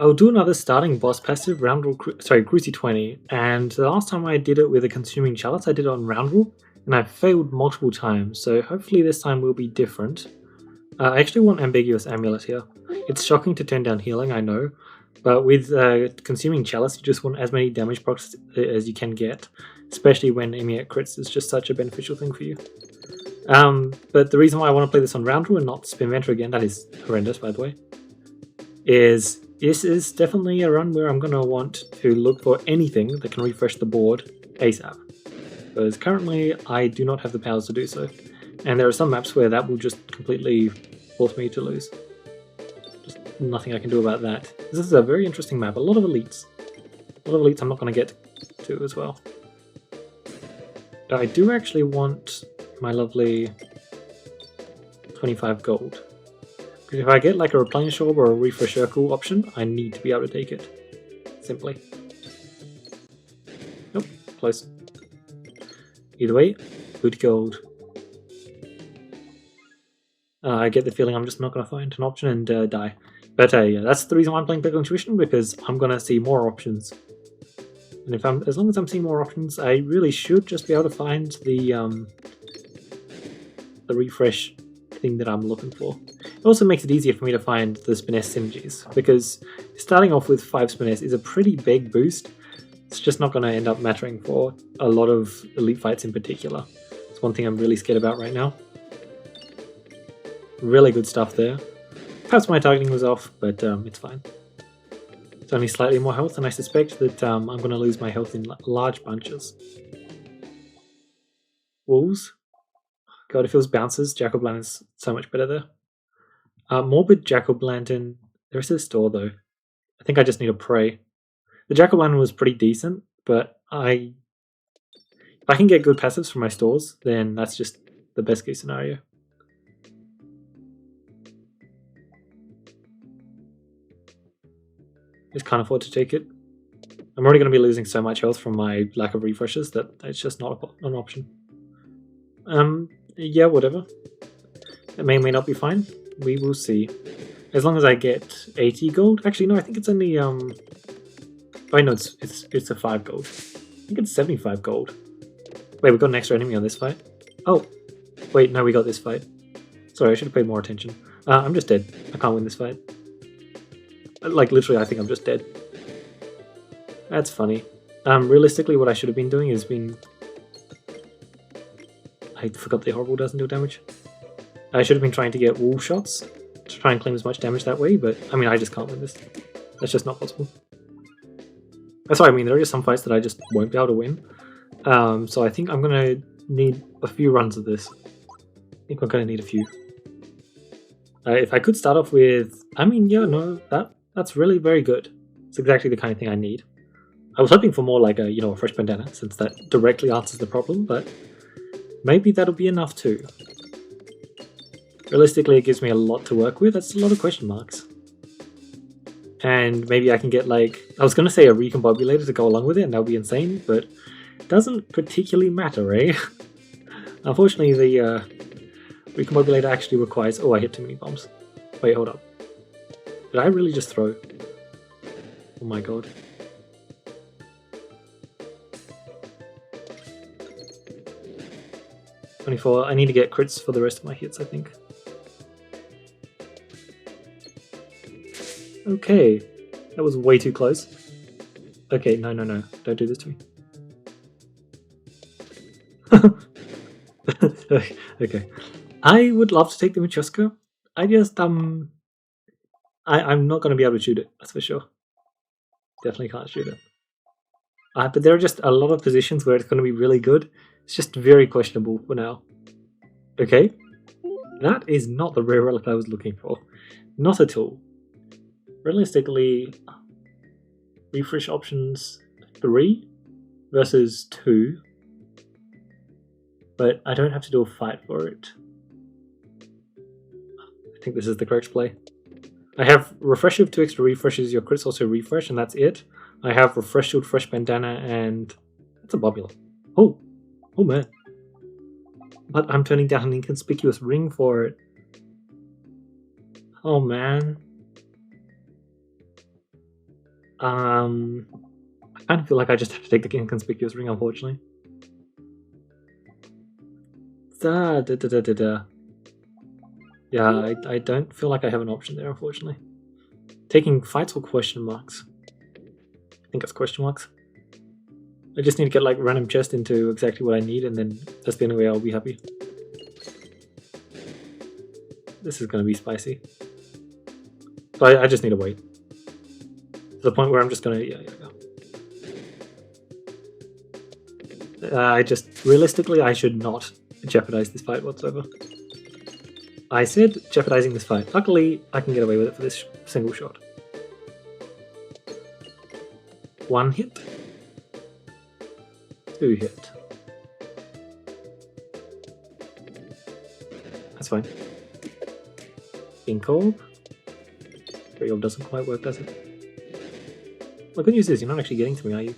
I'll do another starting boss passive round rule, Cruci 20, and the last time I did it with a consuming chalice, I did it on round rule, and I failed multiple times, so hopefully this time will be different. I actually want ambiguous amulet here. It's shocking to turn down healing, I know, but with consuming chalice, you just want as many damage procs as you can get, especially when aiming at crits is just such a beneficial thing for you. But the reason why I want to play this on round rule and not spin Venture again, that is horrendous by the way, is this is definitely a run where I'm going to want to look for anything that can refresh the board ASAP. Because currently I do not have the powers to do so. And there are some maps where that will just completely force me to lose. Just nothing I can do about that. This is a very interesting map. A lot of elites. A lot of elites I'm not going to get to as well. I do actually want my lovely 25 gold. If I get like a replenish orb or a refresh circle option, I need to be able to take it. Simply. Nope, close. Either way, good gold. I get the feeling I'm just not going to find an option and die. But yeah, that's the reason why I'm playing Peglin Tuition, because I'm going to see more options. And as long as I'm seeing more options, I really should just be able to find the refresh thing that I'm looking for. It also makes it easier for me to find the Spiness synergies, because starting off with 5 Spiness is a pretty big boost. It's just not going to end up mattering for a lot of elite fights in particular. It's one thing I'm really scared about right now. Really good stuff there. Perhaps my targeting was off, but it's fine. It's only slightly more health, and I suspect that I'm going to lose my health in large bunches. Wolves. God, if it was bounces, Jack-o'-lantern is so much better there. Morbid Jack-o'-lantern. There is a store though. I think I just need a prey. The Jack-o'-lantern was pretty decent, but if I can get good passives from my stores, then that's just the best case scenario. Just can't afford to take it. I'm already going to be losing so much health from my lack of refreshes that it's just not an option. Yeah, whatever. It may or may not be fine. We will see. As long as I get 80 gold. Actually, no, I think it's only oh no, it's a 5 gold. I think it's 75 gold. Wait, we got an extra enemy on this fight. Oh, wait, no, we got this fight. Sorry, I should have paid more attention. I'm just dead. I can't win this fight. Like literally, I think I'm just dead. That's funny. Realistically, what I should have been doing is I forgot the horrible doesn't deal damage. I should have been trying to get wall shots to try and claim as much damage that way, but I mean, I just can't win this. That's just not possible. That's what I mean, there are just some fights that I just won't be able to win. So I think I'm going to need a few runs of this. I think I'm going to need a few. If I could start off with... I mean, yeah, no, that's really very good. It's exactly the kind of thing I need. I was hoping for more like a fresh bandana, since that directly answers the problem, but maybe that'll be enough too. Realistically, it gives me a lot to work with. That's a lot of question marks. And maybe I can get like... I was going to say a recombobulator to go along with it, and that would be insane, but it doesn't particularly matter, eh? Unfortunately, the recombobulator actually requires... Oh, I hit too many bombs. Wait, hold up. Did I really just throw? Oh my god. $24. I need to get crits for the rest of my hits, I think. Okay. That was way too close. Okay, no. Don't do this to me. Okay. I would love to take the Machuska. I just, I'm not going to be able to shoot it, that's for sure. Definitely can't shoot it. But there are just a lot of positions where it's going to be really good. It's just very questionable for now. Okay. That is not the rare relic I was looking for. Not at all. Realistically, refresh options 3 versus 2. But I don't have to do a fight for it. I think this is the correct play. I have Refresh with 2 extra refreshes, your crits also refresh, and that's it. I have Refresh Shield, Fresh Bandana, and... That's a Bobula. Oh man. But I'm turning down an inconspicuous ring for it. Oh man. I kind of feel like I just have to take the inconspicuous ring, unfortunately. Da, da, da, da, da, da. Yeah, I don't feel like I have an option there, unfortunately. Taking fights or question marks? I think it's question marks. I just need to get like random chest into exactly what I need, and then that's the only way I'll be happy. This is going to be spicy. So I just need to wait. To the point where I'm just going to... Yeah, I just... Realistically, I should not jeopardize this fight whatsoever. I said jeopardizing this fight. Luckily, I can get away with it for this single shot. One hit. Two hit. That's fine. Ink orb. Free orb doesn't quite work, does it? The good news is you're not actually getting to me, are you?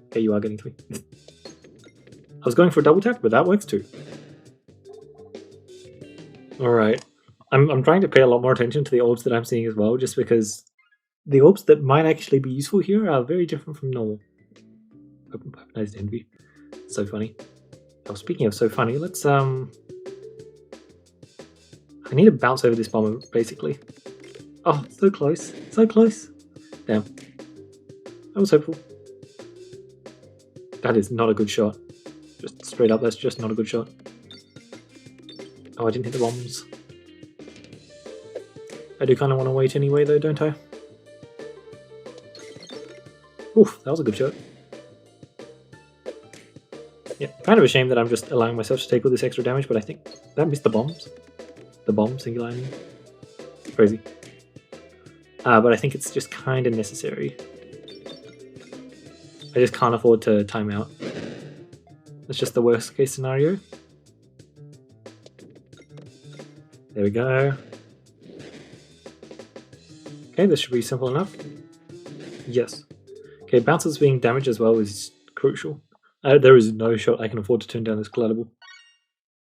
Okay, you are getting to me. I was going for a double tap, but that works too. Alright. I'm trying to pay a lot more attention to the orbs that I'm seeing as well, just because the orbs that might actually be useful here are very different from normal. Nice envy. So funny. Oh, speaking of so funny, let's I need to bounce over this bomber, basically. Oh, so close. So close. Damn. I was hopeful. That is not a good shot. Just straight up, that's just not a good shot. Oh, I didn't hit the bombs. I do kind of want to wait anyway, though, don't I? Oof, that was a good shot. Yeah, kind of a shame that I'm just allowing myself to take all this extra damage, but I think that missed the bombs. The bomb, singular, I mean. Crazy. But I think it's just kind of necessary. I just can't afford to time out. That's just the worst case scenario. There we go. Okay, this should be simple enough. Yes. Okay, bouncers being damaged as well is crucial. There is no shot I can afford to turn down this collateral.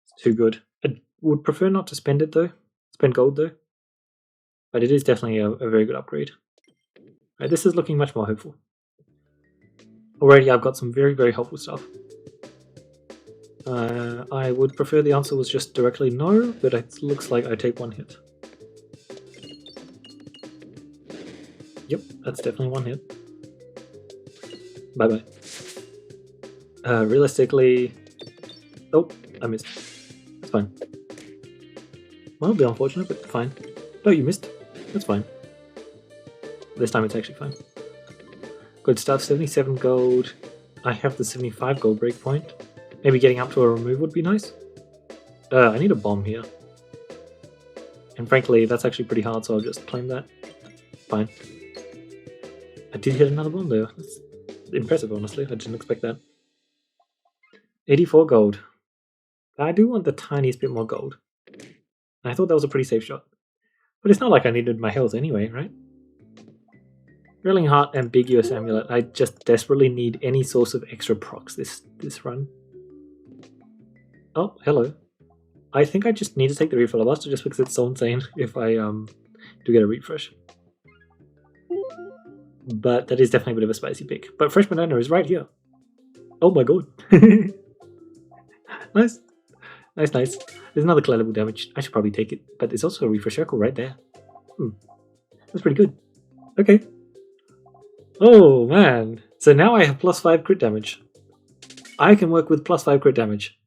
It's too good. I would prefer not to spend it though. Spend gold though. But it is definitely a very good upgrade. Right, this is looking much more hopeful. Already I've got some very, very helpful stuff. I would prefer the answer was just directly no, but it looks like I take one hit. Yep, that's definitely one hit. Bye-bye. Realistically... Oh, I missed. That's fine. Well, it'll be unfortunate, but fine. No, you missed. That's fine. This time it's actually fine. Good stuff, 77 gold. I have the 75 gold breakpoint. Maybe getting up to a remove would be nice. I need a bomb here. And frankly, that's actually pretty hard, so I'll just claim that. Fine. I did hit another bomb there. That's impressive, honestly. I didn't expect that. 84 gold. I do want the tiniest bit more gold. I thought that was a pretty safe shot. But it's not like I needed my health anyway, right? Grilling Heart, Ambiguous Amulet. I just desperately need any source of extra procs this run. Oh, hello. I think I just need to take the Refill Buster just because it's so insane if I do get a refresh. But that is definitely a bit of a spicy pick. But Fresh Banana is right here. Oh my god. Nice. Nice, nice. There's another collateral damage. I should probably take it. But there's also a refresh circle right there. That's pretty good. Okay. Oh man. So now I have +5 crit damage. I can work with +5 crit damage.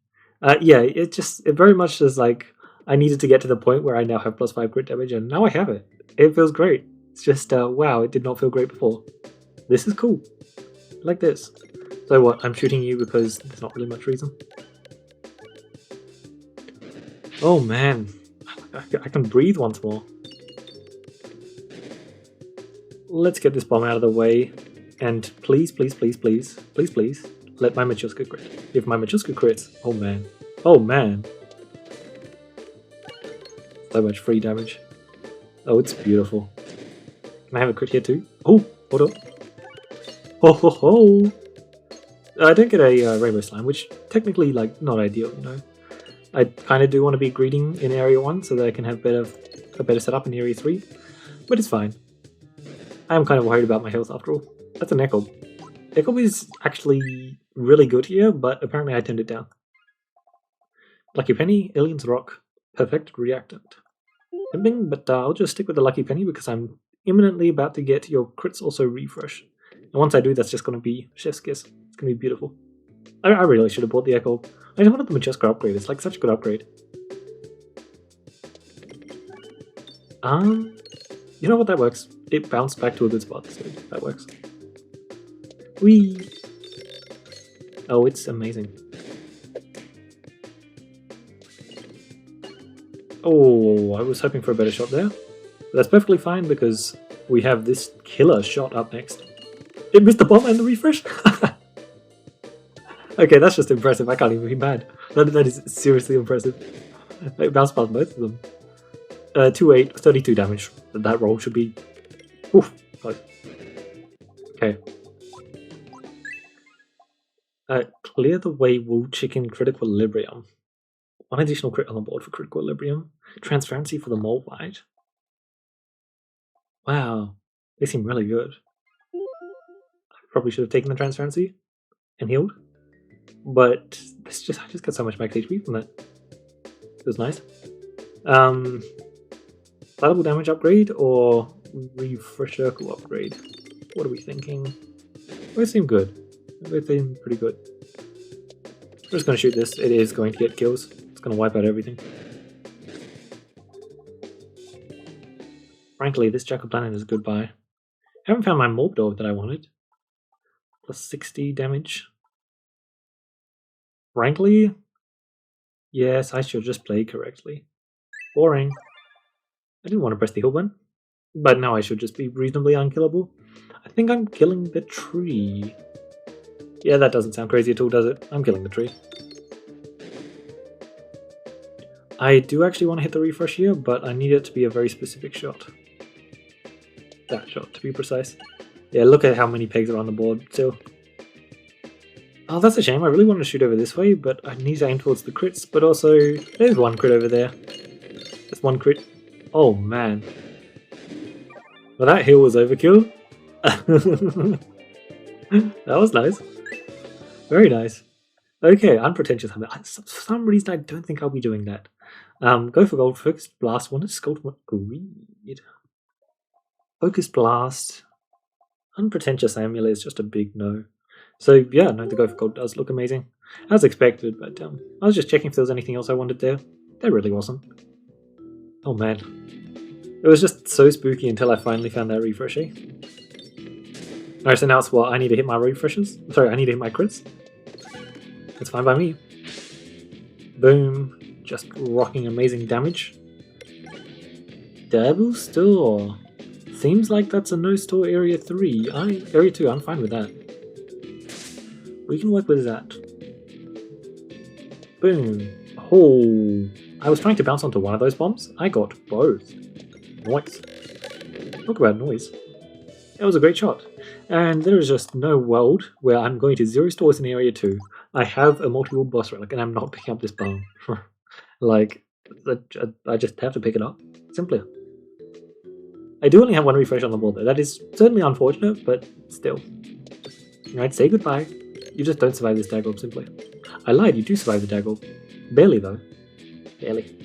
Yeah, it very much is like I needed to get to the point where I now have +5 crit damage, and now I have it. It feels great. It's just, wow, it did not feel great before. This is cool. Like this. So what, I'm shooting you because there's not really much reason? Oh man, I can breathe once more. Let's get this bomb out of the way, and please, please, please, please, please, please, let my Machuska crit. If my Machuska crits, oh man, oh man. So much free damage. Oh, it's beautiful. Can I have a crit here too? Oh, hold on. Ho ho ho! I don't get a Rainbow Slime, which technically, like, not ideal, you know. I kind of do want to be greeting in Area 1 so that I can have a better setup in Area 3, but it's fine. I'm kind of worried about my health after all. That's an Echo. Echo is actually really good here, but apparently I turned it down. Lucky Penny, Alien's Rock, Perfect Reactant. Tempting, but I'll just stick with the Lucky Penny because I'm imminently about to get your crits also refresh. And once I do, that's just going to be Chef's Kiss. It's going to be beautiful. I really should have bought the Echo. I just wanted the Majeska upgrade. It's like such a good upgrade. You know what? That works. It bounced back to a good spot, so that works. Whee! Oh, it's amazing. Oh, I was hoping for a better shot there. But that's perfectly fine because we have this killer shot up next. It missed the bomb and the refresh? Okay, that's just impressive. I can't even be mad. That is seriously impressive. It bounced past both of them. 2-8, 32 damage. That roll should be... Oof, close. Okay. Clear the way, Wool Chicken, Critical Equilibrium. One additional crit on the board for Critical Equilibrium. Transparency for the Mole White. Wow, they seem really good. I probably should have taken the Transparency and healed. But I just got so much max HP from that. It was nice. Valuable damage upgrade or refresh circle upgrade? What are we thinking? Both seem good. Both seem pretty good. I'm just going to shoot this. It is going to get kills. It's going to wipe out everything. Frankly, this Jack-o'-Planet is a good buy. I haven't found my Morb Dog that I wanted. Plus 60 damage. Frankly, yes, I should just play correctly. Boring. I didn't want to press the heal button, but now I should just be reasonably unkillable. I think I'm killing the tree. Yeah, that doesn't sound crazy at all, does it? I'm killing the tree. I do actually want to hit the refresh here, but I need it to be a very specific shot. That shot, to be precise. Yeah, look at how many pegs are on the board still. Oh, that's a shame. I really want to shoot over this way, but I need to aim towards the crits. But also, there's one crit over there. There's one crit. Oh, man. Well, that heal was overkill. That was nice. Very nice. Okay, unpretentious helmet. For some reason, I don't think I'll be doing that. Go for gold. Focused blast. One is Scold. Greed. Focused blast. Unpretentious amulet is just a big no. So yeah, no, the go for gold does look amazing. As expected, but I was just checking if there was anything else I wanted there. There really wasn't. Oh man. It was just so spooky until I finally found that refresh. Alright, so now it's what? I need to hit my refreshes? Sorry, I need to hit my crits? That's fine by me. Boom. Just rocking amazing damage. Double store. Seems like that's a no store area 3. Area 2, I'm fine with that. We can work with that. Boom. Oh. I was trying to bounce onto one of those bombs. I got both. Noise. Talk about noise. That was a great shot. And there is just no world where I'm going to 0 stores in area 2. I have a multi-wall boss relic and I'm not picking up this bomb. Like, I just have to pick it up. Simply. I do only have one refresh on the board though. That is certainly unfortunate, but still. Alright, say goodbye. You just don't survive this dagger simply. I lied, you do survive the dagger. Barely though. Barely.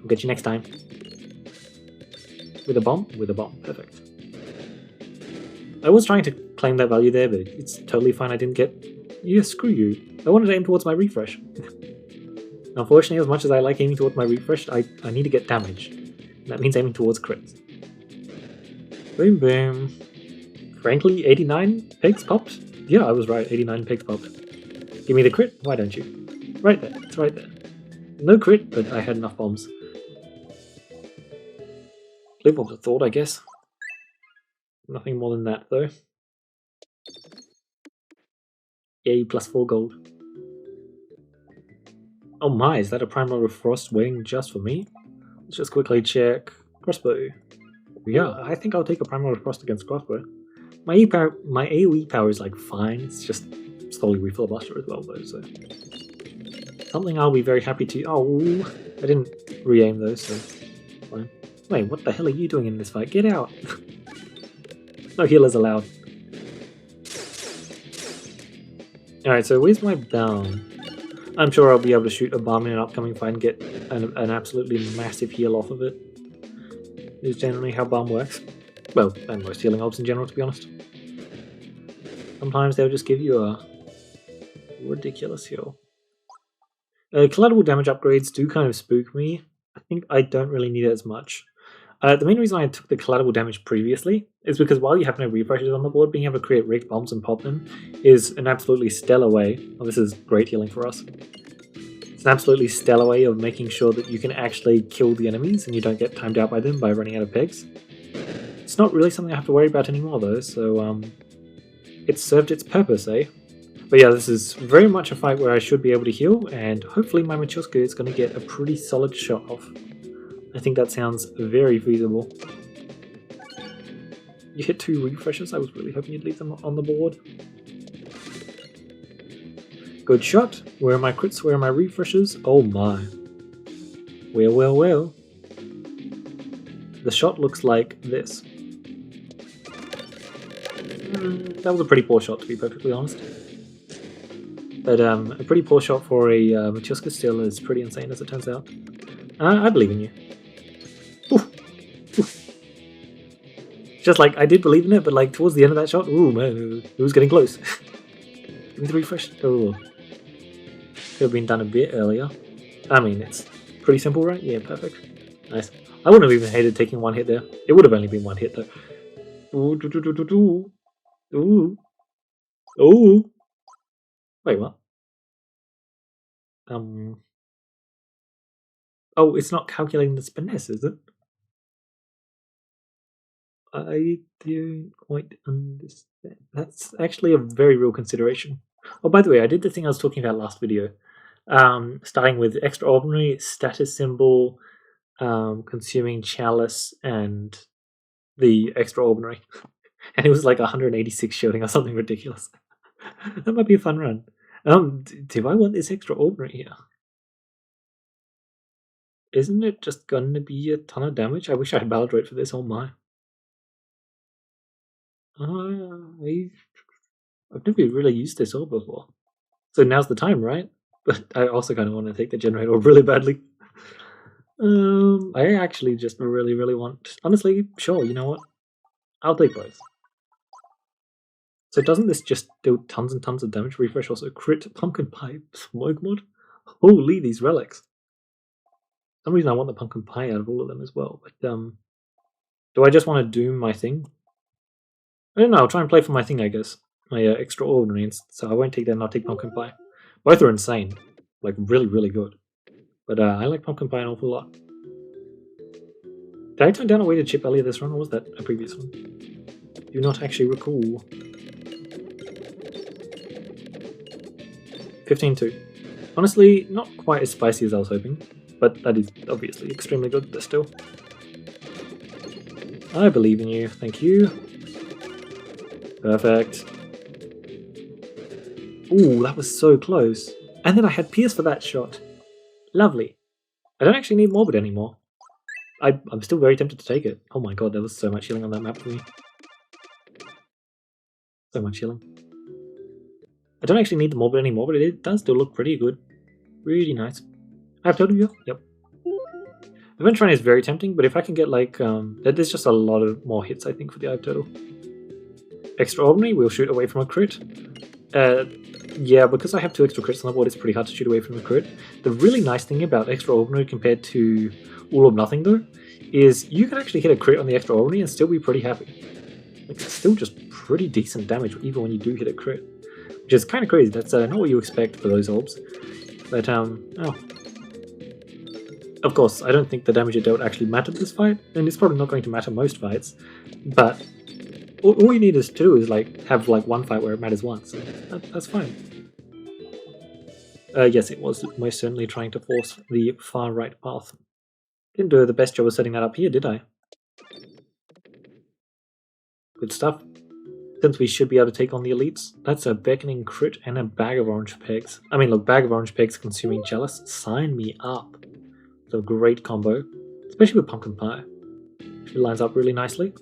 I'll get you next time. With a bomb? With a bomb. Perfect. I was trying to claim that value there, but it's totally fine I didn't get... Yeah, screw you. I wanted to aim towards my refresh. Unfortunately, as much as I like aiming towards my refresh, I need to get damage. That means aiming towards crits. Boom boom. Frankly, 89 pegs popped? Yeah, I was right, 89 pegs popped. Give me the crit, why don't you? Right there, it's right there. No crit, but I had enough bombs. Live what I thought, I guess. Nothing more than that, though. Yay, plus 4 gold. Oh my, is that a Primal Frost waiting just for me? Let's just quickly check. Crossbow. Yeah, I think I'll take a Primal Frost against Crossbow. My AoE power is like fine, it's just slowly refill Buster as well though, so... Something I'll be very happy to... Oh, I didn't re-aim those, so... Fine. Wait, what the hell are you doing in this fight? Get out! No healers allowed. Alright, so where's my balm? I'm sure I'll be able to shoot a balm in an upcoming fight and get an absolutely massive heal off of it. Is generally how balm works. Well, and most healing orbs in general, to be honest. Sometimes they'll just give you a ridiculous heal. Collateral damage upgrades do kind of spook me. I think I don't really need it as much. The main reason I took the collateral damage previously is because while you have no refreshes on the board, being able to create rigged bombs and pop them is an absolutely stellar way. Oh, this is great healing for us. It's an absolutely stellar way of making sure that you can actually kill the enemies and you don't get timed out by them by running out of pegs. It's not really something I have to worry about anymore though, so it served its purpose, eh? But yeah, this is very much a fight where I should be able to heal, and hopefully my Machuska is going to get a pretty solid shot off. I think that sounds very feasible. You hit 2 refreshes, I was really hoping you'd leave them on the board. Good shot. Where are my crits? Where are my refreshes? Oh my. Well, well, well. The shot looks like this. That was a pretty poor shot, to be perfectly honest. But a pretty poor shot for a Machuska still is pretty insane, as it turns out. I believe in you. Oof. Oof. Just like, I did believe in it, but like towards the end of that shot, ooh man, it was getting close. Give me the refresh. Oh. Could have been done a bit earlier. I mean, it's pretty simple, right? Yeah, perfect. Nice. I wouldn't have even hated taking 1 hit there. It would have only been 1 hit though. Ooh, doo, doo, doo, doo, doo. Ooh. Ooh. Wait, what? Oh, it's not calculating the finesse, is it? I don't quite understand. That's actually a very real consideration. Oh, by the way, I did the thing I was talking about last video. Starting with extraordinary, status symbol, consuming chalice, and the extraordinary. And it was like 186 shooting or something ridiculous. That might be a fun run. Do I want this extraordinary here? Isn't it just gonna be a ton of damage? I wish I had Ballad Rate for this, oh my. I've never really used this orb before. So now's the time, right? But I also kind of want to take the generator orb really badly. I actually just really, really want... Honestly, sure, you know what? I'll take both. So doesn't this just do tons and tons of damage? Refresh also crit, pumpkin pie, smoke mod? Holy, these relics. For some reason I want the pumpkin pie out of all of them as well. But do I just want to do my thing? I don't know, I'll try and play for my thing, I guess. My extraordinary, so I won't take that and I'll take pumpkin pie. Both are insane. Like, really, really good. But I like pumpkin pie an awful lot. Did I turn down a weighted chip earlier this run, or was that a previous one? Do not actually recall. 15-2. Honestly, not quite as spicy as I was hoping, but that is obviously extremely good, but still. I believe in you, thank you. Perfect. Ooh, that was so close. And then I had Pierce for that shot. Lovely. I don't actually need Morbid anymore. I'm still very tempted to take it. Oh my god, there was so much healing on that map for me. So much healing. I don't actually need the Morbid anymore, but it does still look pretty good. Really nice. I have total heal? Yep. The Vent Shrine is very tempting, but if I can get like... there's just a lot of more hits, I think, for the Eye of Turtle. Extraordinary, we'll shoot away from a crit. Yeah, because I have 2 extra crits on the board, it's pretty hard to shoot away from a crit. The really nice thing about Extraordinary compared to All or Nothing, though, is you can actually hit a crit on the Extraordinary and still be pretty happy. Like, it's still just pretty decent damage, even when you do hit a crit. Which is kind of crazy, that's not what you expect for those orbs. But, oh. Of course, I don't think the damage it dealt actually mattered this fight, and it's probably not going to matter most fights, but all you need to do is have one fight where it matters once, and that's fine. Yes, it was most certainly trying to force the far right path. Didn't do the best job of setting that up here, did I? Good stuff. Since we should be able to take on the elites, that's a beckoning crit and a bag of orange pegs. I mean, look, bag of orange pegs consuming chalice. Sign me up. It's a great combo, especially with pumpkin pie. She lines up really nicely.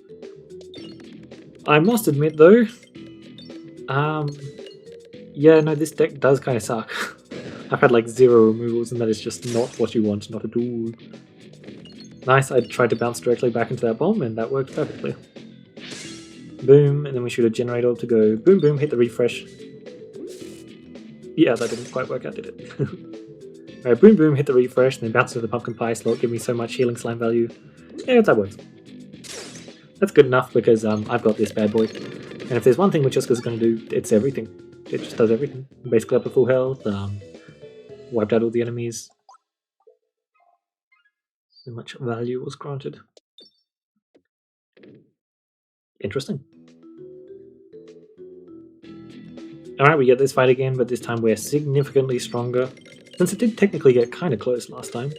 I must admit though, yeah, no, this deck does kind of suck. I've had like 0 removals, and that is just not what you want, not at all. Nice, I tried to bounce directly back into that bomb, and that worked perfectly. Boom, and then we shoot a generator to go boom boom, hit the refresh. Yeah, that didn't quite work out, did it? Alright, boom boom, hit the refresh, and then bounce to the pumpkin pie slot, give me so much healing slime value. Yeah, that works. That's good enough because I've got this bad boy. And if there's one thing which Juska's going to do, it's everything. It just does everything. Basically up to full health, wiped out all the enemies. So much value was granted. Interesting. Alright, we get this fight again, but this time we're significantly stronger. Since it did technically get kind of close last time.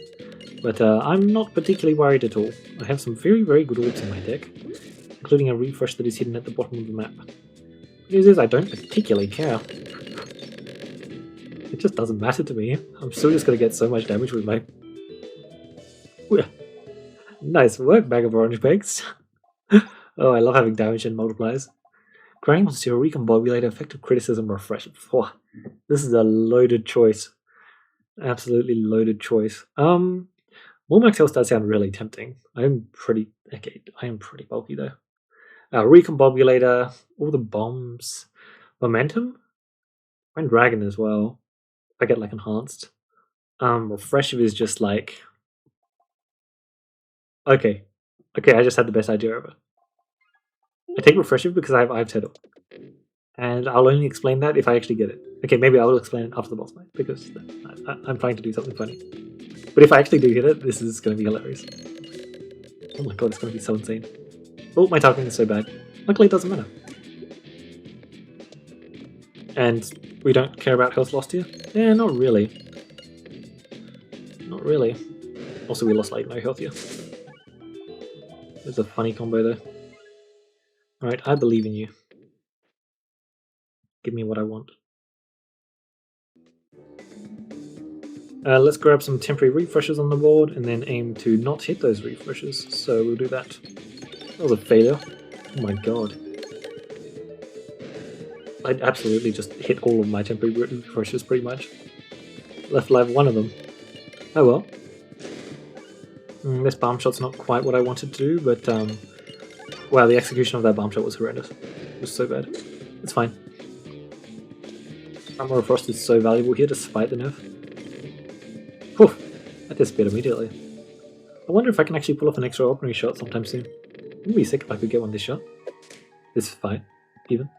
But I'm not particularly worried at all. I have some very, very good orbs in my deck, including a refresh that is hidden at the bottom of the map. The news is I don't particularly care. It just doesn't matter to me. I'm still just going to get so much damage with my... Nice work, bag of orange pegs. Oh, I love having damage and multipliers. Granny wants to recombobulate effective criticism refresh. Oh, this is a loaded choice. Absolutely loaded choice. More max health does sound really tempting. I am pretty bulky though. Recombobulator, all the bombs, momentum, and dragon as well. I get like enhanced. Refreshive is just like okay. I just had the best idea ever. I take refreshive because I have Ive Turtle. And I'll only explain that if I actually get it. Okay, maybe I will explain it after the boss fight because I'm trying to do something funny. But if I actually do hit it, this is going to be hilarious. Oh my god, it's going to be so insane. Oh, my targeting is so bad. Luckily, it doesn't matter. And we don't care about health lost here? Yeah, not really. Not really. Also, we lost like no health here. There's a funny combo there. Alright, I believe in you. Give me what I want. Let's grab some temporary refreshes on the board and then aim to not hit those refreshes. So we'll do that. That was a failure. Oh my god. I absolutely just hit all of my temporary refreshes pretty much. Left alive one of them. Oh well. This bomb shot's not quite what I wanted to do, but wow, the execution of that bomb shot was horrendous. It was so bad. It's fine. Armor of Frost is so valuable here despite the nerf. Whew, that disappeared immediately. I wonder if I can actually pull off an extraordinary shot sometime soon. It would be sick if I could get one this shot. This fight, even.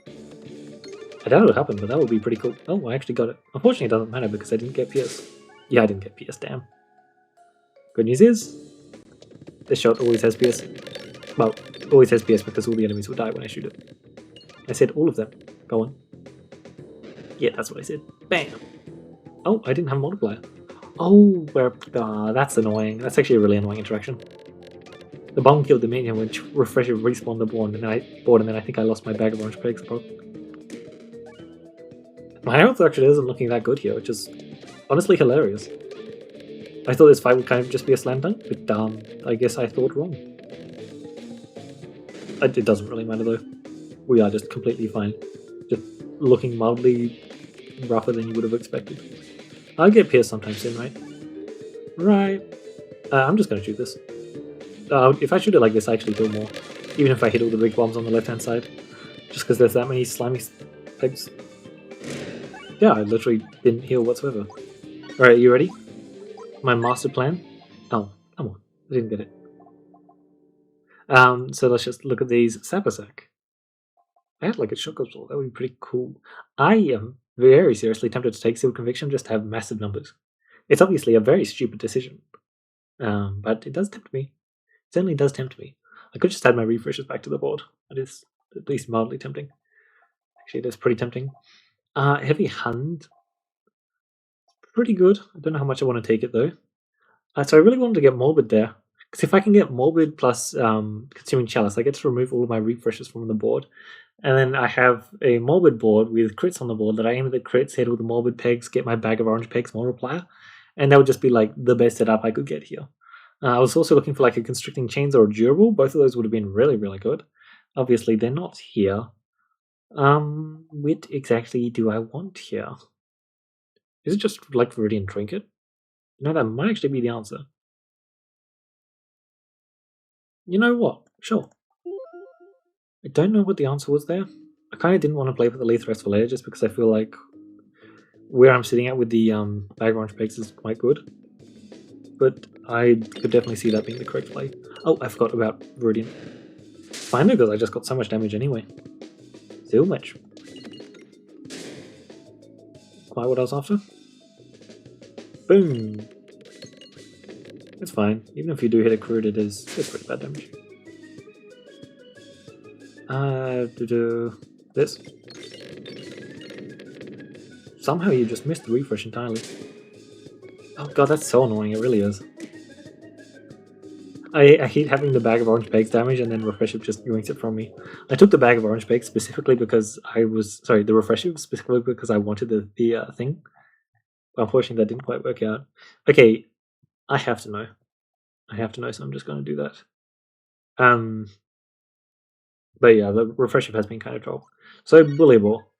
I doubt it'll happen, but that would be pretty cool. Oh, I actually got it. Unfortunately, it doesn't matter because I didn't get PS. Yeah, I didn't get PS, damn. Good news is, this shot always has PS. Well, always has PS because all the enemies will die when I shoot it. I said all of them. Go on. Yeah, that's what I said. Bam! Oh, I didn't have a multiplier. Oh, that's annoying. That's actually a really annoying interaction. The bomb killed the minion, which refresher respawned the board, and then I think I lost my bag of orange pegs. My health actually isn't looking that good here, which is honestly hilarious. I thought this fight would kind of just be a slam dunk, but I guess I thought wrong. It doesn't really matter though. We are just completely fine. Just looking mildly rougher than you would have expected. I'll get pierced sometime soon, right? Right. I'm just going to shoot this. If I shoot it like this, I actually do more. Even if I hit all the big bombs on the left-hand side. Just because there's that many slimy pegs. Yeah, I literally didn't heal whatsoever. Alright, you ready? My master plan? Oh, come on. I didn't get it. So let's just look at these Sapasack. I had like a shock absorb. That would be pretty cool. I am very seriously tempted to take Sealed Conviction just to have massive numbers. It's obviously a very stupid decision. But it does tempt me. It certainly does tempt me. I could just add my refreshes back to the board. That is at least mildly tempting. Actually, it is pretty tempting. Heavy Hand. Pretty good. I don't know how much I want to take it though. So I really wanted to get Morbid there. Because if I can get Morbid plus Consuming Chalice, I get to remove all of my refreshes from the board. And then I have a Morbid board with crits on the board that I aim at the crits, hit all the Morbid pegs, get my bag of orange pegs multiplier. And that would just be like the best setup I could get here. I was also looking for like a Constricting Chains or a Durable. Both of those would have been really, really good. Obviously, they're not here. What exactly do I want here? Is it just like Viridian Trinket? No, that might actually be the answer. You know what? Sure. I don't know what the answer was there. I kind of didn't want to play with the Lethal for later just because I feel like where I'm sitting at with the bag of orange pegs is quite good. But I could definitely see that being the correct play. Oh, I forgot about Viridian. Fine, because I just got so much damage anyway. So much. Quite what I was after. Boom! It's fine. Even if you do hit a crit, it's pretty bad damage. This. Somehow you just missed the refresh entirely. Oh god, that's so annoying, it really is. I hate having the bag of orange pegs damage and then refresher just yoinks it from me. I took the bag of orange pegs specifically because the refresher specifically because I wanted the thing. But unfortunately that didn't quite work out. Okay, I have to know. So I'm just gonna do that. But yeah, the refresher has been kind of troll. So bully ball.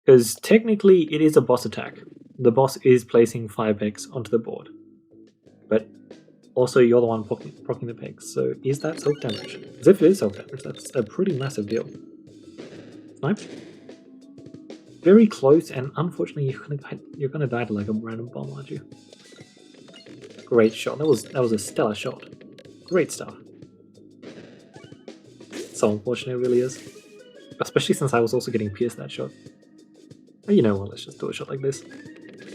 Because technically it is a boss attack. The boss is placing 5 pegs onto the board. But also you're the one proccing the pegs, so is that self-damage? Because if it is self-damage, that's a pretty massive deal. Sniped. Very close, and unfortunately you're gonna die to like a random bomb, aren't you? Great shot. That was a stellar shot. Great stuff. So unfortunate it really is. Especially since I was also getting pierced that shot. Oh, you know what, let's just do a shot like this.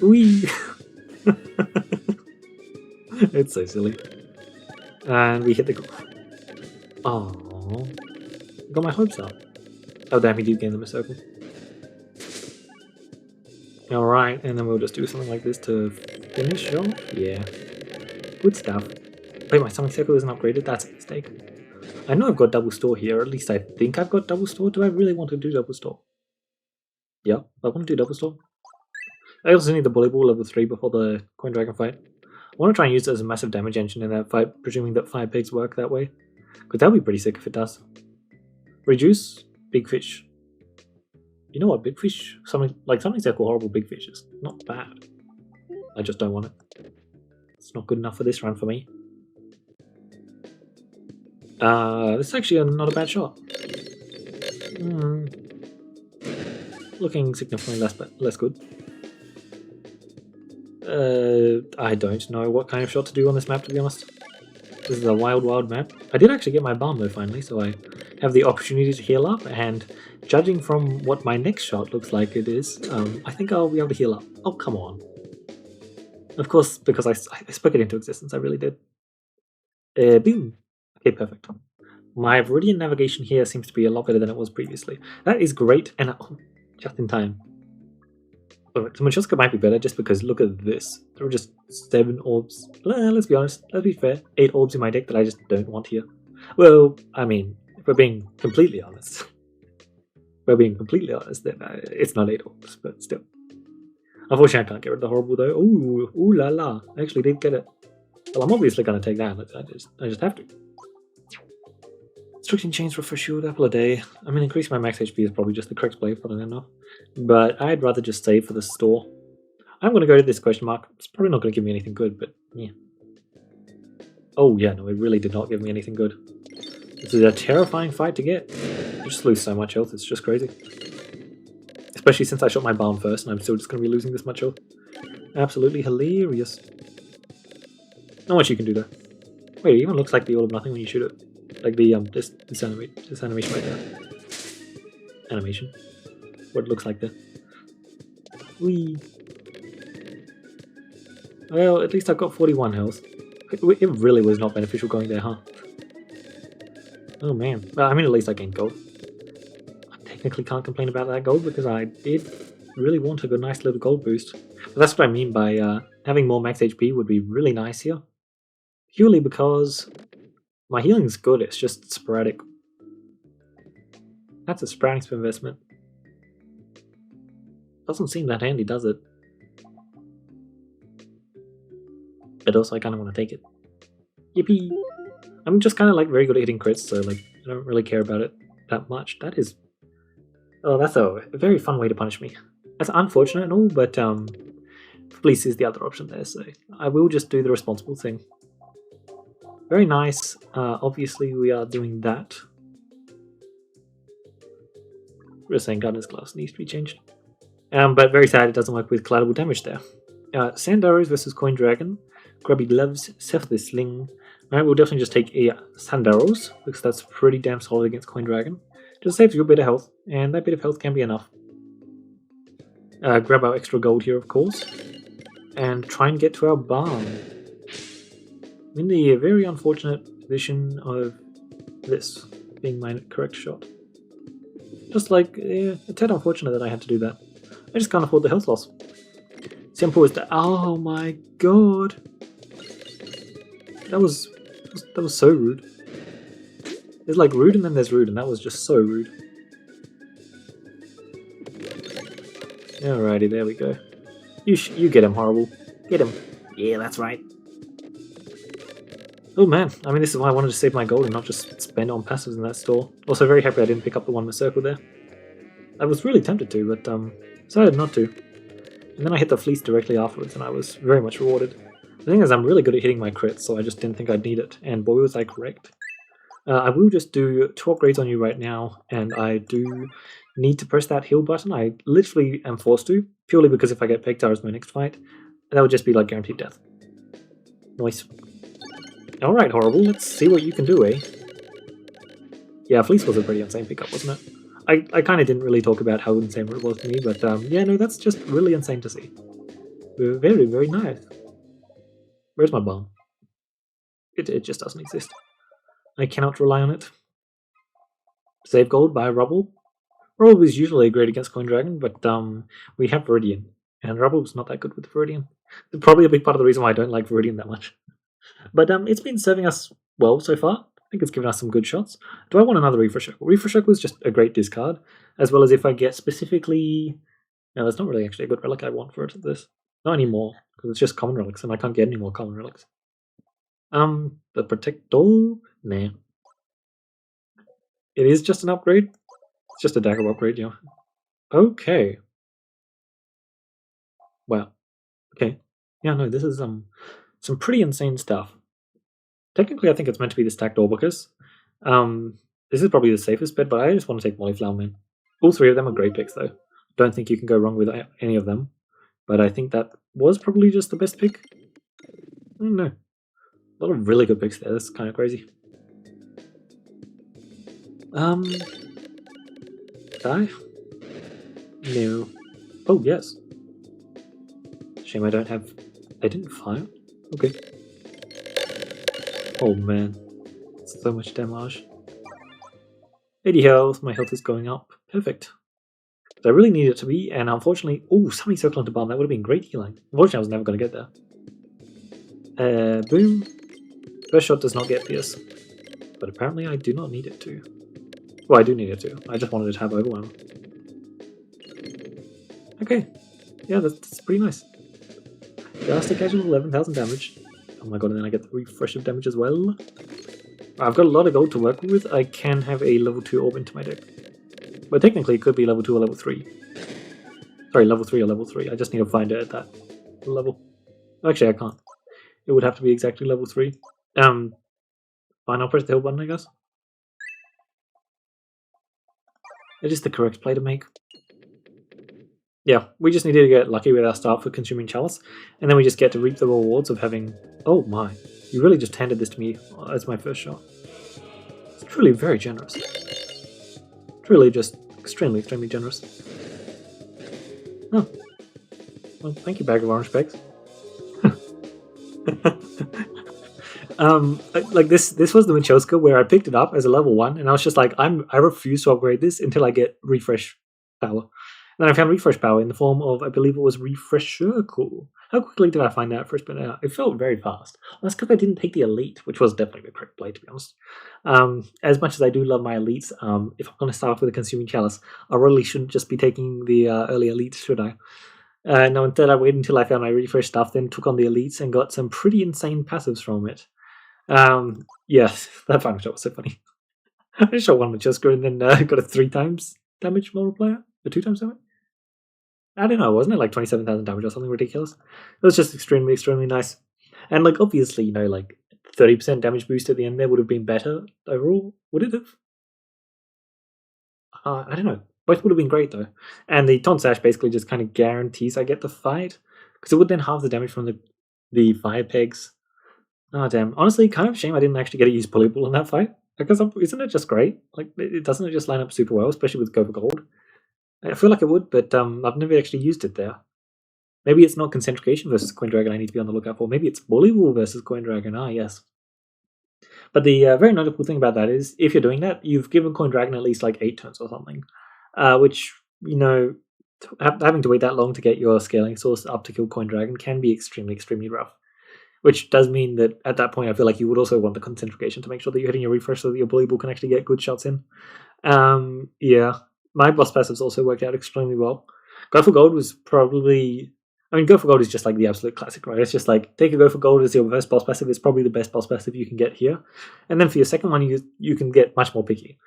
Whee! It's so silly. And we hit the... Oh, got my hopes up. Oh damn, he did gain them a circle. Alright, and then we'll just do something like this to finish off. Yeah. Good stuff. Wait, my summoning circle isn't upgraded? That's a mistake. I know I've got double store here, or at least I think I've got double store. Do I really want to do double store? Yeah, I want to do double store. I also need the bully ball level 3 before the coin dragon fight. I want to try and use it as a massive damage engine in that fight, presuming that 5 pigs work that way. Because that would be pretty sick if it does. Reduce big fish. You know what, big fish? Something circle horrible big fish is not bad. I just don't want it. It's not good enough for this run for me. This is actually not a bad shot. Looking significantly less good. I don't know what kind of shot to do on this map, to be honest. This is a wild map. I did actually get my balm though finally, so I have the opportunity to heal up, and judging from what my next shot looks like it is, I think I'll be able to heal up. Oh, come on. Of course, because I spoke it into existence, I really did. Boom. Okay, perfect. My Viridian navigation here seems to be a lot better than it was previously. That is great, and just in time. So Machoska might be better just because look at this. There are just 7 orbs. Let's be honest, let's be fair. 8 orbs in my deck that I just don't want here. Well, I mean, if we're being completely honest. Then it's not 8 orbs, but still. Unfortunately, I can't get rid of the horrible though. Ooh la la. I actually did get it. Well, I'm obviously going to take that. I just have to. Destruction Chains for shield apple a day. I mean, increasing my max HP is probably just the correct play, funnily enough. But I'd rather just save for the store. I'm going to go to this question mark. It's probably not going to give me anything good, but yeah. Oh yeah, no, it really did not give me anything good. This is a terrifying fight to get. You just lose so much health, it's just crazy. Especially since I shot my bomb first and I'm still just going to be losing this much health. Absolutely hilarious. Not much you can do there. Wait, it even looks like the All of Nothing when you shoot it. Like the this animation right there. Animation. What it looks like there. Whee. Well, at least I've got 41 health. It really was not beneficial going there, huh? Oh man. Well, I mean, at least I gained gold. I technically can't complain about that gold because I did really want a nice little gold boost. But that's what I mean by having more max HP would be really nice here. Purely because my healing's good, it's just sporadic. That's a sporadic investment. Doesn't seem that handy, does it? But also I kinda want to take it. Yippee! I'm just kind of like very good at hitting crits, so like I don't really care about it that much. That is, oh, that's a very fun way to punish me. That's unfortunate and all, but police is the other option there, so I will just do the responsible thing. Very nice. Obviously, we are doing that. We're saying Gardener's Glass needs to be changed. But very sad it doesn't work with collateral damage there. Sand Arrows versus Coin Dragon. Grubby Gloves, Seth the Sling. Alright, we'll definitely just take a Sand Arrows, because that's pretty damn solid against Coin Dragon. Just saves you a bit of health, and that bit of health can be enough. Grab our extra gold here, of course, and try and get to our barn. I'm in the very unfortunate position of this being my correct shot. Just like, a tad unfortunate that I had to do that. I just can't afford the health loss. Simple as that. Oh my god! That was so rude. There's like rude and then there's rude, and that was just so rude. Alrighty, there we go. You get him, Horrible. Get him. Yeah, that's right. Oh man, I mean this is why I wanted to save my gold and not just spend on passives in that store. Also very happy I didn't pick up the one with circle there. I was really tempted to, but decided not to. And then I hit the fleece directly afterwards and I was very much rewarded. The thing is I'm really good at hitting my crits, so I just didn't think I'd need it, and boy was I correct. I will just do 2 upgrades on you right now, and I do need to press that heal button. I literally am forced to, purely because if I get Pegtar as my next fight, that would just be like guaranteed death. Nice. Alright, Horrible, let's see what you can do, eh? Yeah, Fleece was a pretty insane pickup, wasn't it? I kind of didn't really talk about how insane it was to me, but yeah, no, that's just really insane to see. Very, very nice. Where's my bomb? It just doesn't exist. I cannot rely on it. Save gold, buy rubble. Rubble is usually great against Coin Dragon, but we have Viridian, and rubble's not that good with Viridian. It's probably a big part of the reason why I don't like Viridian that much. But it's been serving us well so far. I think it's given us some good shots. Do I want another Refresh Circle? Refresh Circle is just a great discard, as well as if I get specifically... No, that's not really actually a good relic I want for it. This not anymore, because it's just common relics, and I can't get any more common relics. The Protector? Nah. It is just an upgrade. It's just a dagger upgrade, yeah. Okay. Wow. Okay. Yeah, no, this is some pretty insane stuff. Technically, I think it's meant to be the stacked Orbicus. This is probably the safest bet, but I just want to take Molliflower Man. All 3 of them are great picks, though. Don't think you can go wrong with any of them. But I think that was probably just the best pick. I don't know. A lot of really good picks there. That's kind of crazy. Die? No. Oh, yes. Shame I don't have... I didn't fire? Okay. Oh man. So much damage. 80 health, my health is going up. Perfect. I really need it to be, and unfortunately... Oh, somebody circle into bomb, that would have been great healing. Unfortunately, I was never going to get there. Boom. First shot does not get Pierce. But apparently I do not need it to. Well, I do need it to. I just wanted it to have Overwhelm. Okay. Yeah, that's pretty nice. Just a casual 11,000 damage. Oh my god, and then I get the refresh of damage as well. I've got a lot of gold to work with. I can have a level 2 orb into my deck. But technically it could be level 2 or level 3. Sorry, level 3 or level 3. I just need to find it at that level. Actually, I can't. It would have to be exactly level 3. Fine, I'll press the hill button, I guess. It is the correct play to make. Yeah, we just needed to get lucky with our start for Consuming Chalice, and then we just get to reap the rewards of having... Oh my, you really just handed this to me as my first shot. It's truly very generous. Truly just extremely, extremely generous. Oh. Well, thank you, bag of orange bags. Like this was the Machoska where I picked it up as a level 1, and I was just like, I refuse to upgrade this until I get refresh power. And then I found refresh power in the form of, I believe it was Refresh Circle. How quickly did I find that first? But it felt very fast. That's because I didn't take the elite, which was definitely the correct play, to be honest. As much as I do love my elites, if I'm going to start off with a Consuming Chalice, I really shouldn't just be taking the early elites, should I? No, instead I waited until I found my refresh stuff, then took on the elites and got some pretty insane passives from it. Yes, that final shot was so funny. I just shot one Machuska and then got a 3 times damage multiplier? Or 2 times damage? I don't know, wasn't it like 27,000 damage or something ridiculous? It was just extremely, extremely nice. And like obviously, 30% damage boost at the end there would have been better overall. Would it have? I don't know. Both would have been great though. And the taunt sash basically just kind of guarantees I get the fight because it would then halve the damage from the fire pegs. Oh damn! Honestly, kind of shame I didn't actually get to use Polyball in that fight because isn't it just great? Like, doesn't it just line up super well, especially with Go for Gold? I feel like it would, but I've never actually used it there. Maybe it's not Concentrication versus Coin Dragon I need to be on the lookout for. Maybe it's Volleyball versus Coin Dragon. Ah, yes. But the very notable thing about that is, if you're doing that, you've given Coin Dragon at least like 8 turns or something, which, having to wait that long to get your scaling source up to kill Coin Dragon can be extremely, extremely rough. Which does mean that at that point, I feel like you would also want the Concentrication to make sure that you're hitting your refresh so that your Bully Ball can actually get good shots in. Yeah, my boss passives also worked out extremely well. Go for Gold was probably. I mean, Go for Gold is just like the absolute classic, right? It's just like take a Go for Gold as your first boss passive. It's probably the best boss passive you can get here, and then for your second one, you can get much more picky.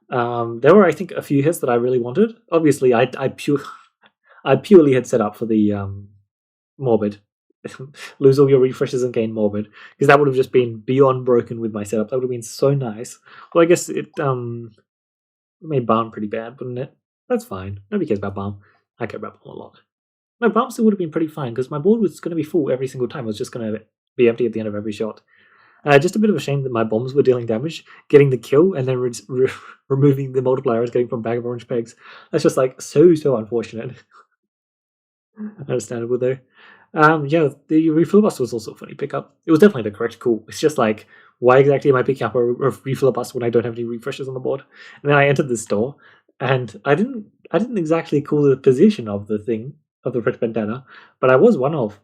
There were, I think, a few hits that I really wanted. Obviously, I purely had set up for the Morbid. Lose all your refreshes and gain Morbid, because that would have just been beyond broken with my setup. That would have been so nice. Well, I guess it made Balm pretty bad, wouldn't it? That's fine. Nobody cares about Balm. I care about Balm a lot. No, Balm still would have been pretty fine because my board was going to be full every single time. It was just going to be empty at the end of every shot. Just a bit of a shame that my bombs were dealing damage, getting the kill, and then removing the multiplier I was getting from Bag of Orange Pegs. That's just like so unfortunate. Understandable though. Yeah, the refill bus was also a funny pickup. It was definitely the correct call. It's just like, why exactly am I picking up a refill bus when I don't have any refreshes on the board? And then I entered the store, and I didn't exactly call the position of the thing of the fresh bandana, but I was one of,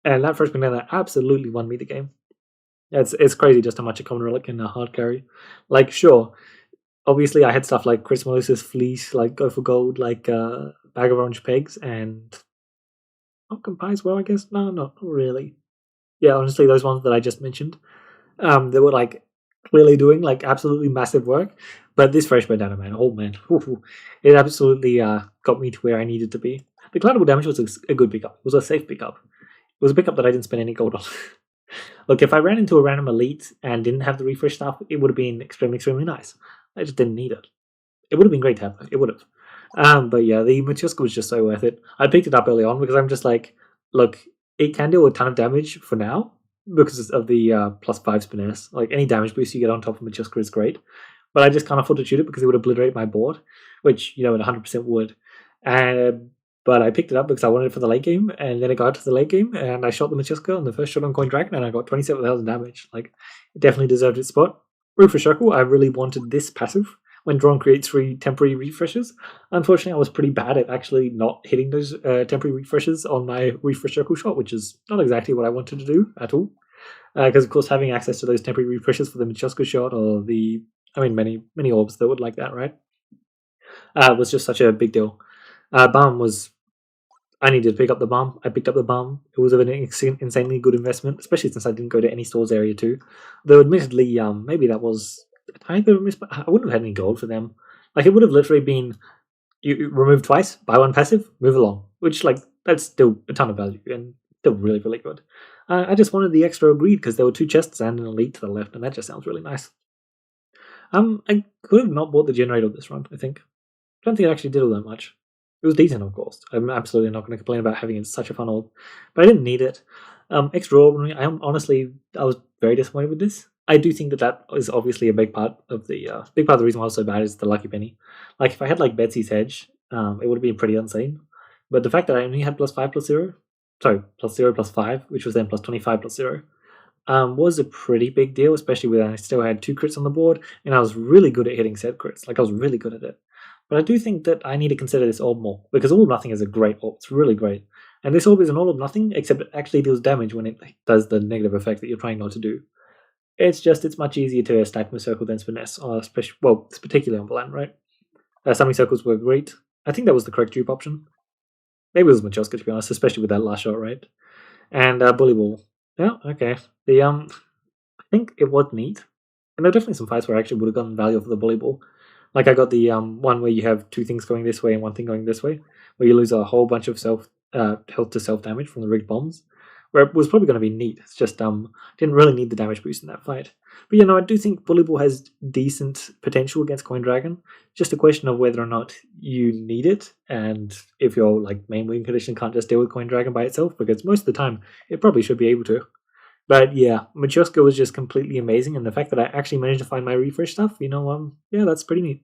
and that fresh bandana absolutely won me the game. It's crazy just how much a common relic can hard carry. Like, sure, obviously I had stuff like Christmas Fleece, like Go for Gold, like Bag of Orange Pegs, and Pumpkin Pie as well, I guess. No, not really. Yeah, honestly, those ones that I just mentioned, they were like clearly doing like absolutely massive work. But this fresh bandana, man, oh man, it absolutely got me to where I needed to be. The collateral damage was a good pickup. It was a safe pickup. It was a pickup that I didn't spend any gold on. Look, if I ran into a random elite and didn't have the refresh stuff, it would have been extremely, extremely nice. I just didn't need it. It would have been great to have it. It would have. But yeah, the Machuska was just so worth it. I picked it up early on because I'm just like, look, it can do a ton of damage for now because of the +5 finesse. Like any damage boost you get on top of Machuska is great. But I just can't afford to shoot it because it would obliterate my board, which, it 100% would. But I picked it up because I wanted it for the late game, and then it got to the late game, and I shot the Machuska on the first shot on Coin Dragon, and I got 27,000 damage. Like, it definitely deserved its spot. Root for Circle, I really wanted this passive. When drawn creates 3 temporary refreshes. Unfortunately, I was pretty bad at actually not hitting those temporary refreshes on my refresh circle shot, which is not exactly what I wanted to do at all. Because, of course, having access to those temporary refreshes for the Machuska shot or many orbs that would like that, right? Was just such a big deal. Balm was. I needed to pick up the Balm. I picked up the Balm. It was an insanely good investment, especially since I didn't go to any stores area too. Though, admittedly, maybe that was a tiny bit of a miss, but I wouldn't have had any gold for them. Like, it would have literally been you remove twice, buy one passive, move along. Which, like, that's still a ton of value and still really, really good. I just wanted the extra greed because there were 2 chests and an elite to the left, and that just sounds really nice. I could have not bought the generator this run, I think. I don't think it actually did all that much. It was decent, of course. I'm absolutely not going to complain about having it such a fun orb, but I didn't need it. Extraordinary. I was very disappointed with this. I do think that is obviously a big part of the reason why I was so bad is the lucky penny. Like, if I had like Betsy's Hedge, it would have been pretty insane. But the fact that I only had +5 +0, sorry, +0 +5, which was then +25 +0, was a pretty big deal, especially when I still had 2 crits on the board, and I was really good at hitting set crits. Like, I was really good at it. But I do think that I need to consider this orb more, because All or Nothing is a great orb. It's really great. And this orb is an All or Nothing, except it actually deals damage when it does the negative effect that you're trying not to do. It's much easier to stack with Circle than Finesse, it's particularly on Balan, right? Summing Circles were great. I think that was the correct dupe option. Maybe it was Machoska, to be honest, especially with that last shot, right? And Bully Ball. Yeah, okay. think it was neat. And there are definitely some fights where I actually would have gotten value for the volleyball. Like I got the one where you have two things going this way and one thing going this way, where you lose a whole bunch of self health to self damage from the rigged bombs. Where it was probably going to be neat. It's just didn't really need the damage boost in that fight. But you know, I do think volleyball has decent potential against Coin Dragon. Just a question of whether or not you need it, and if your like main win condition can't just deal with Coin Dragon by itself, because most of the time it probably should be able to. But yeah, Machoska was just completely amazing, and the fact that I actually managed to find my refresh stuff, yeah, that's pretty neat.